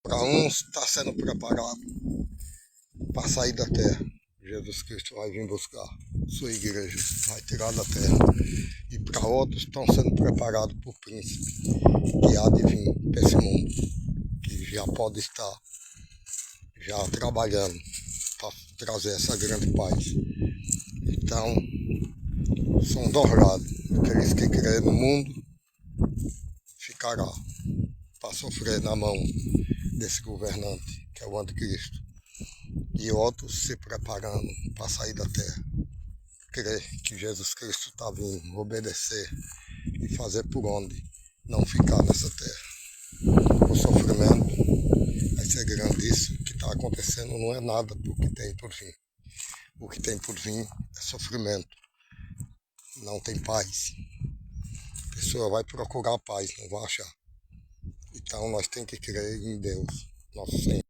Para uns está sendo preparado para sair da terra. Jesus Cristo vai vir buscar sua igreja, vai tirar da terra. E para outros estão sendo preparados por príncipe que há de vir para esse mundo, que já pode estar já trabalhando para trazer essa grande paz. Então, são dois lados. Aqueles que creem no mundo ficará para sofrer na mão desse governante, que é o anticristo. E outros se preparando para sair da terra. Crer que Jesus Cristo está vindo, obedecer e fazer por onde não ficar nessa terra. O sofrimento vai ser grande. Isso que está acontecendo não é nada do que tem por vir. O que tem por vir é sofrimento. Não tem paz. A pessoa vai procurar paz, não vai achar. Então nós temos que crer em Deus, nosso Senhor.